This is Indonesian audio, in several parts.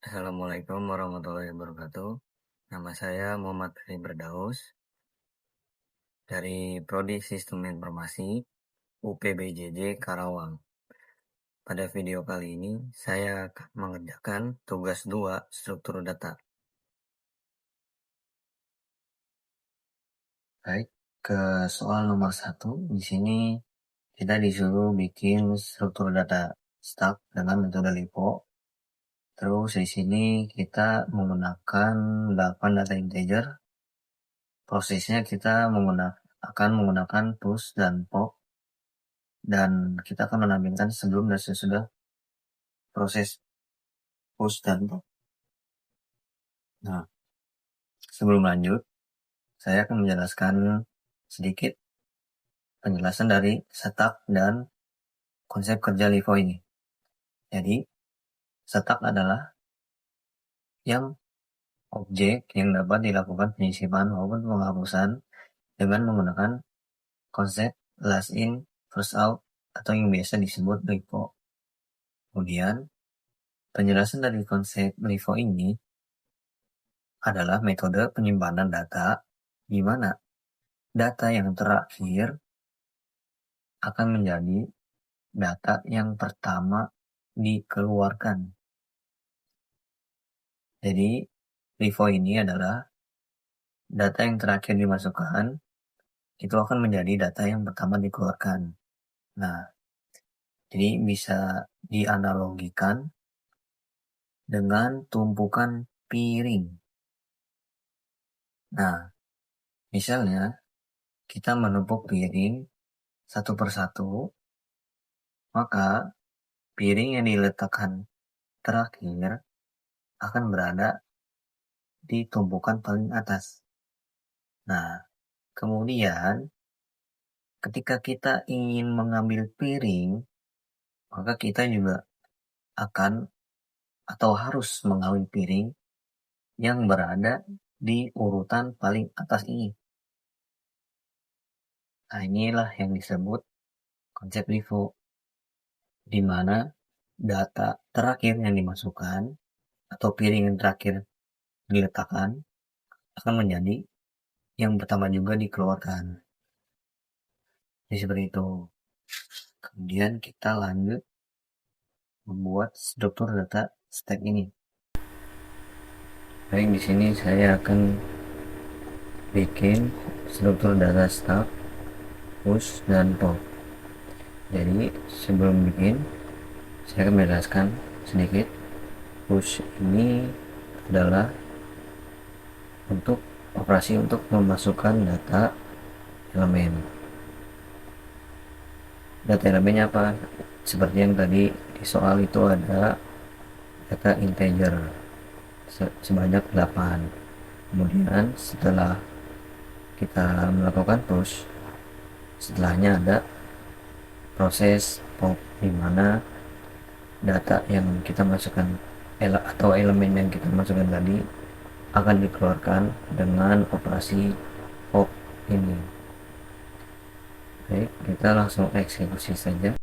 Assalamualaikum warahmatullahi wabarakatuh. Nama saya Muhammad Fahri Berdaus dari Prodi Sistem Informasi UPBJJ Karawang. Pada video kali ini, saya akan mengerjakan tugas 2 struktur data. Baik, ke soal nomor 1, di sini kita disuruh bikin struktur data stak dengan metode LIFO. Terus di sini kita menggunakan 8 data integer. Prosesnya kita akan menggunakan push dan pop, dan kita akan menampilkan sebelum dan sesudah proses push dan pop. Nah, sebelum lanjut, saya akan menjelaskan sedikit penjelasan dari setup dan konsep kerja LIFO ini. Jadi, setup adalah yang objek yang dapat dilakukan penyisipan maupun penghapusan dengan menggunakan konsep last in, first out, atau yang biasa disebut LIFO. Kemudian, penjelasan dari konsep LIFO ini adalah metode penyimpanan data di mana data yang terakhir akan menjadi data yang pertama dikeluarkan. Jadi, LIFO ini adalah data yang terakhir dimasukkan, itu akan menjadi data yang pertama dikeluarkan. Nah, jadi bisa dianalogikan dengan tumpukan piring. Nah, misalnya kita menumpuk piring satu persatu, maka piring yang diletakkan terakhir akan berada di tumpukan paling atas. Nah, kemudian ketika kita ingin mengambil piring, maka kita juga akan atau harus mengambil piring yang berada di urutan paling atas ini. Nah, inilah yang disebut konsep LIFO, di mana data terakhir yang dimasukkan atau piring yang terakhir diletakkan akan menjadi yang pertama juga dikeluarkan. Jadi seperti itu. Kemudian kita lanjut membuat struktur data stack ini. Baik, di sini saya akan bikin struktur data stack, push, dan pop. Jadi sebelum bikin, saya akan menjelaskan sedikit. Push ini adalah untuk operasi untuk memasukkan data elemen. Data elemennya apa? Seperti yang tadi di soal itu ada data integer sebanyak 8. Kemudian setelah kita melakukan push, setelahnya ada proses pop, di mana data yang kita masukkan atau elemen yang kita masukkan tadi akan dikeluarkan dengan operasi pop ini. Baik, kita langsung eksekusi saja.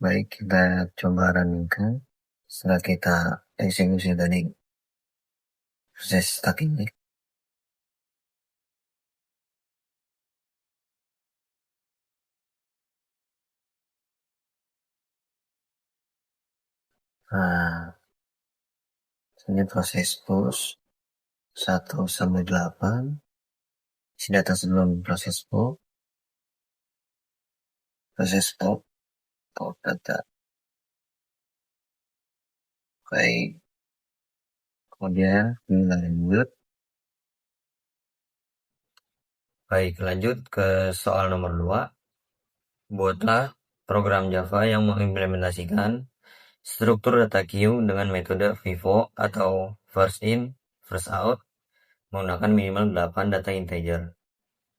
Baik, kita coba running kan. setelah kita eksekusi tadi proses stuck ini. Nah, ini proses push 1 sampai 8, isi data sebelum proses pull, proses pop, pop data. Baik, kemudian lanjut. Baik, lanjut ke soal nomor 2. Buatlah program Java yang mengimplementasikan struktur data queue dengan metode FIFO atau first in, first out menggunakan minimal 8 data integer.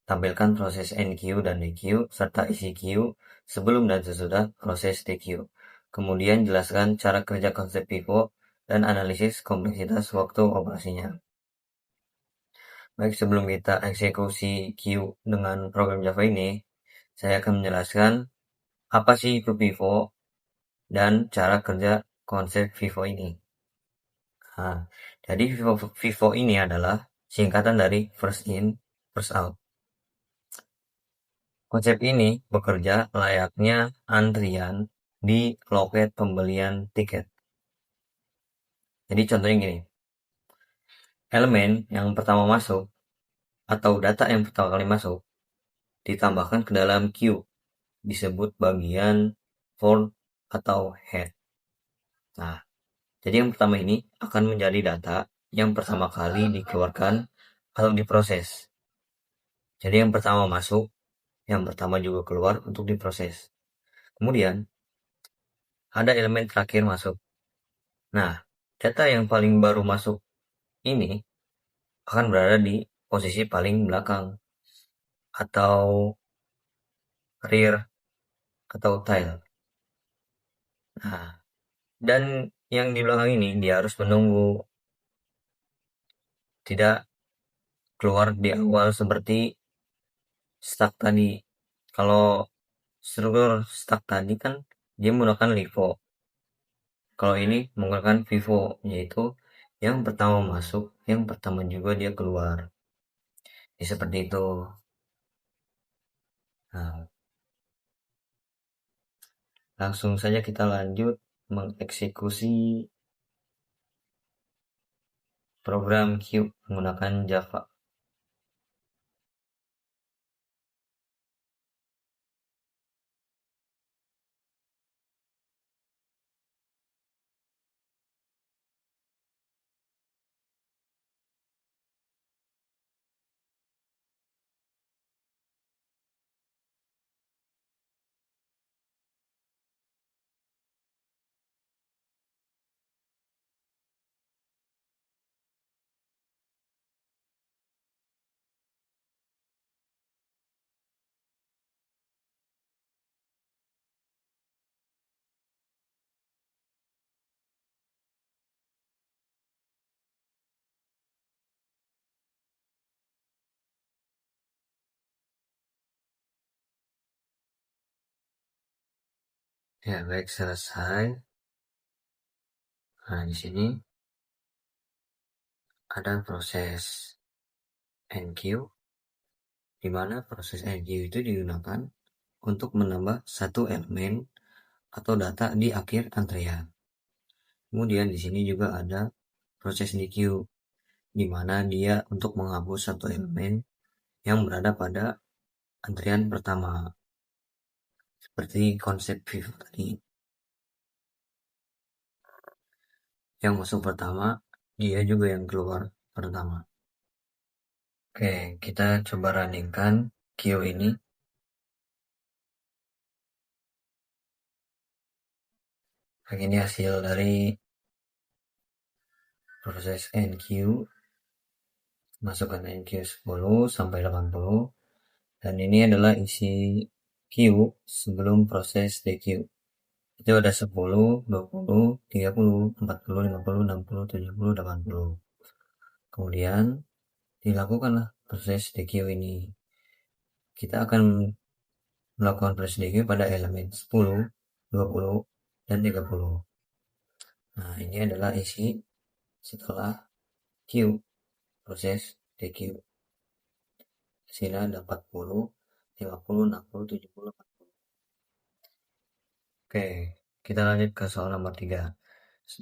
Tampilkan proses enqueue dan dequeue serta isi queue sebelum dan sesudah proses dequeue. Kemudian jelaskan cara kerja konsep FIFO dan analisis kompleksitas waktu operasinya. Baik, sebelum kita eksekusi queue dengan program Java ini, saya akan menjelaskan apa sih itu FIFO dan cara kerja konsep FIFO ini. Nah, jadi FIFO ini adalah singkatan dari first in, first out. Konsep ini bekerja layaknya antrian di loket pembelian tiket. Jadi contohnya gini, elemen yang pertama masuk atau data yang pertama kali masuk ditambahkan ke dalam queue, disebut bagian front atau head. Nah, jadi yang pertama ini akan menjadi data yang pertama kali dikeluarkan atau diproses. Jadi yang pertama masuk, yang pertama juga keluar untuk diproses. Kemudian ada elemen terakhir masuk. Nah, data yang paling baru masuk ini akan berada di posisi paling belakang atau rear atau tail. Nah, dan yang di belakang ini dia harus menunggu, tidak keluar di awal seperti stuck tadi. Kalau struktur stuck tadi kan dia menggunakan LIFO. Kalau ini menggunakan FIFO, yaitu yang pertama masuk, yang pertama juga dia keluar. Jadi seperti itu. Nah, langsung saja kita lanjut mengeksekusi program Q menggunakan Java. Ya, baik, selesai. Nah, di sini ada proses enqueue, di mana proses enqueue itu digunakan untuk menambah satu elemen atau data di akhir antrian. Kemudian di sini juga ada proses dequeue, di mana dia untuk menghapus satu elemen yang berada pada antrian pertama. Seperti konsep FIFO tadi. Yang masuk pertama, dia juga yang keluar pertama. Oke, kita coba runningkan queue ini. Nah, ini hasil dari proses enqueue. Masukkan enqueue 10 sampai 80. Dan ini adalah isi queue sebelum proses dequeue. Itu ada 10, 20, 30, 40, 50, 60, 70, 80. Kemudian dilakukanlah proses dequeue ini. Kita akan melakukan proses dequeue pada elemen 10, 20, dan 30. Nah, ini adalah isi setelah Q, proses DQ. Hasilnya ada 40, 50, 60, 70, 80. Oke, kita lanjut ke soal nomor 3.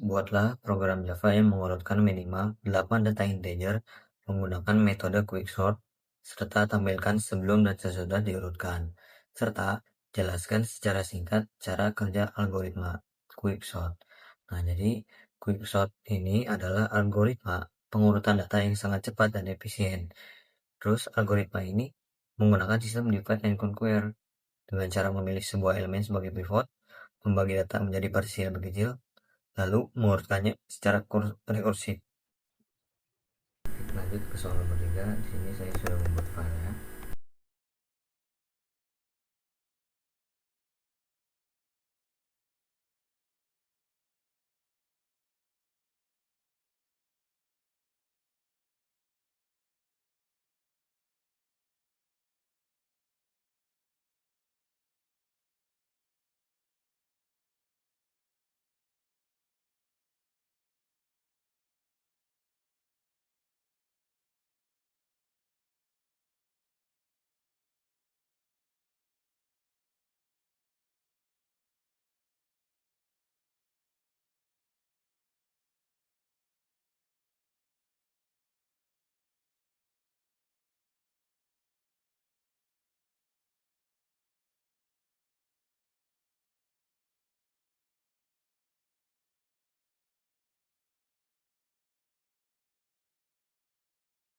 Buatlah program Java yang mengurutkan minimal 8 data integer menggunakan metode quicksort, serta tampilkan sebelum dan sesudah diurutkan, serta jelaskan secara singkat cara kerja algoritma quicksort. Nah, jadi quicksort ini adalah algoritma pengurutan data yang sangat cepat dan efisien. Terus algoritma ini menggunakan sistem divide and conquer dengan cara memilih sebuah elemen sebagai pivot, membagi data menjadi partisi yang lebih kecil, lalu mengurutkannya secara rekursif. Lanjut ke soal nomor 3. Di sini saya sudah membuat filenya.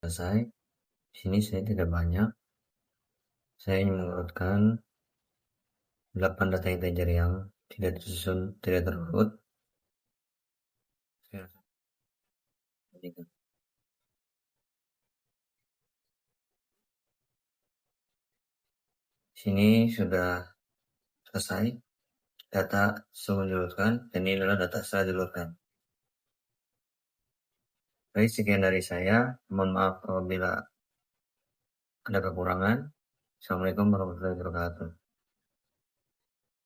Selesai. Di sini saya tidak banyak. Saya ingin mengurutkan 8 data integer yang tidak tersusun, tidak terurut. Saya sini sudah selesai data sebelum diurutkan, dan ini adalah data setelah diurutkan. Baik, sekian dari saya. Mohon maaf apabila ada kekurangan. Assalamualaikum warahmatullahi wabarakatuh.